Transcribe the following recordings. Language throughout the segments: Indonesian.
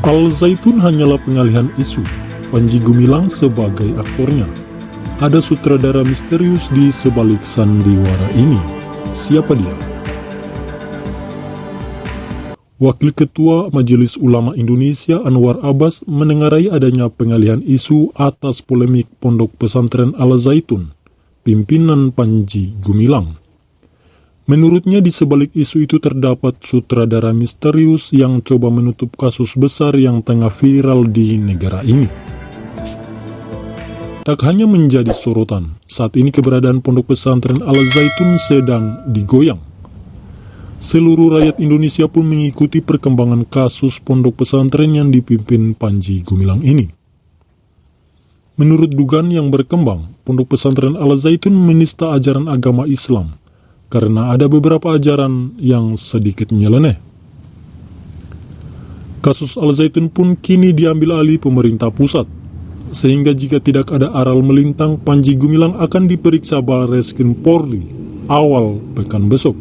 Al Zaitun hanyalah pengalihan isu, Panji Gumilang sebagai aktornya. Ada sutradara misterius di sebalik sandiwara ini. Siapa dia? Wakil Ketua Majelis Ulama Indonesia Anwar Abbas menengarai adanya pengalihan isu atas polemik Pondok Pesantren Al Zaitun, pimpinan Panji Gumilang. Menurutnya di sebalik isu itu terdapat sutradara misterius yang coba menutup kasus besar yang tengah viral di negara ini. Tak hanya menjadi sorotan, saat ini keberadaan Pondok Pesantren Al Zaitun sedang digoyang. Seluruh rakyat Indonesia pun mengikuti perkembangan kasus Pondok Pesantren yang dipimpin Panji Gumilang ini. Menurut dugaan yang berkembang, Pondok Pesantren Al Zaitun menista ajaran agama Islam, karena ada beberapa ajaran yang sedikit nyeleneh. Kasus Al Zaitun pun kini diambil alih pemerintah pusat, sehingga jika tidak ada aral melintang, Panji Gumilang akan diperiksa Barreskrim Polri awal pekan besok.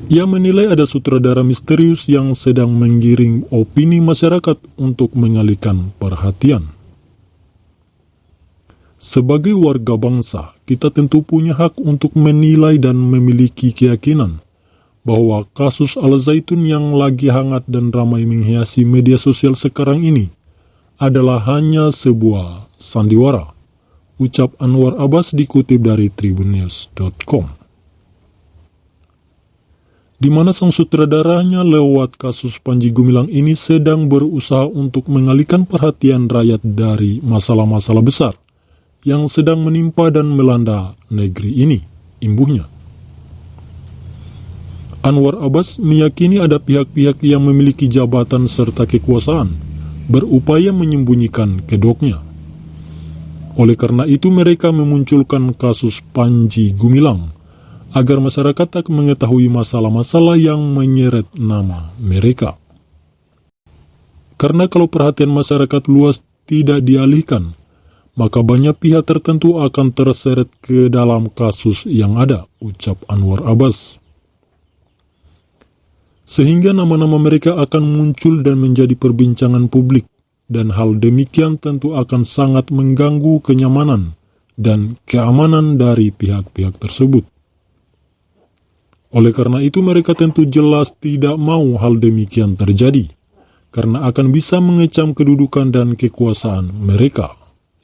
Ia menilai ada sutradara misterius yang sedang menggiring opini masyarakat untuk mengalihkan perhatian. Sebagai warga bangsa, kita tentu punya hak untuk menilai dan memiliki keyakinan bahwa kasus Al Zaitun yang lagi hangat dan ramai menghiasi media sosial sekarang ini adalah hanya sebuah sandiwara, ucap Anwar Abbas dikutip dari tribunnews.com. Di mana sang sutradaranya lewat kasus Panji Gumilang ini sedang berusaha untuk mengalihkan perhatian rakyat dari masalah-masalah besar yang sedang menimpa dan melanda negeri ini, imbuhnya. Anwar Abbas meyakini ada pihak-pihak yang memiliki jabatan serta kekuasaan berupaya menyembunyikan kedoknya. Oleh karena itu mereka memunculkan kasus Panji Gumilang agar masyarakat tak mengetahui masalah-masalah yang menyeret nama mereka. Karena kalau perhatian masyarakat luas tidak dialihkan, maka banyak pihak tertentu akan terseret ke dalam kasus yang ada, ucap Anwar Abbas. Sehingga nama-nama mereka akan muncul dan menjadi perbincangan publik, dan hal demikian tentu akan sangat mengganggu kenyamanan dan keamanan dari pihak-pihak tersebut. Oleh karena itu mereka tentu jelas tidak mau hal demikian terjadi, karena akan bisa mengecam kedudukan dan kekuasaan mereka,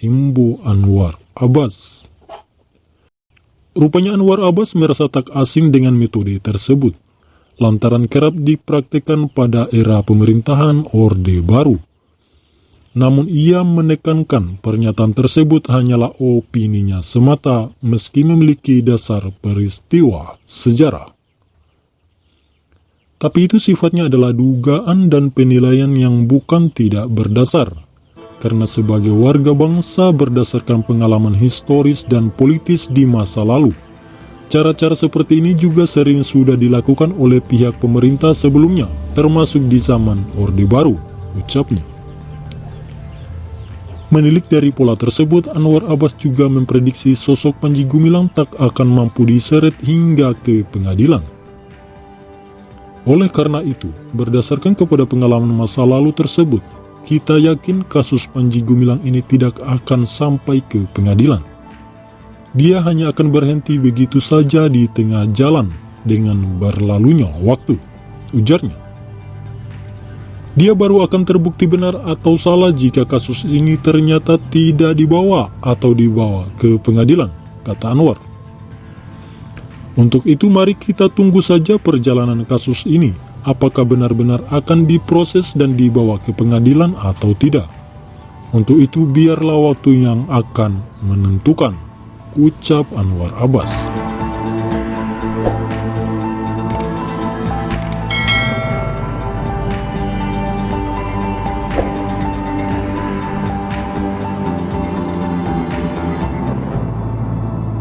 imbu Anwar Abbas. Rupanya Anwar Abbas merasa tak asing dengan metode tersebut, lantaran kerap dipraktikkan pada era pemerintahan Orde Baru. Namun ia menekankan pernyataan tersebut hanyalah opininya semata meski memiliki dasar peristiwa sejarah. Tapi itu sifatnya adalah dugaan dan penilaian yang bukan tidak berdasar. Karena sebagai warga bangsa berdasarkan pengalaman historis dan politis di masa lalu, cara-cara seperti ini juga sering sudah dilakukan oleh pihak pemerintah sebelumnya, termasuk di zaman Orde Baru, ucapnya. Menilik dari pola tersebut, Anwar Abbas juga memprediksi sosok Panji Gumilang tak akan mampu diseret hingga ke pengadilan. Oleh karena itu, berdasarkan kepada pengalaman masa lalu tersebut, kita yakin kasus Panji Gumilang ini tidak akan sampai ke pengadilan. Dia hanya akan berhenti begitu saja di tengah jalan dengan berlalunya waktu, ujarnya. Dia baru akan terbukti benar atau salah jika kasus ini ternyata tidak dibawa atau dibawa ke pengadilan, kata Anwar. Untuk itu mari kita tunggu saja perjalanan kasus ini, apakah benar-benar akan diproses dan dibawa ke pengadilan atau tidak. Untuk itu biarlah waktu yang akan menentukan, ucap Anwar Abbas.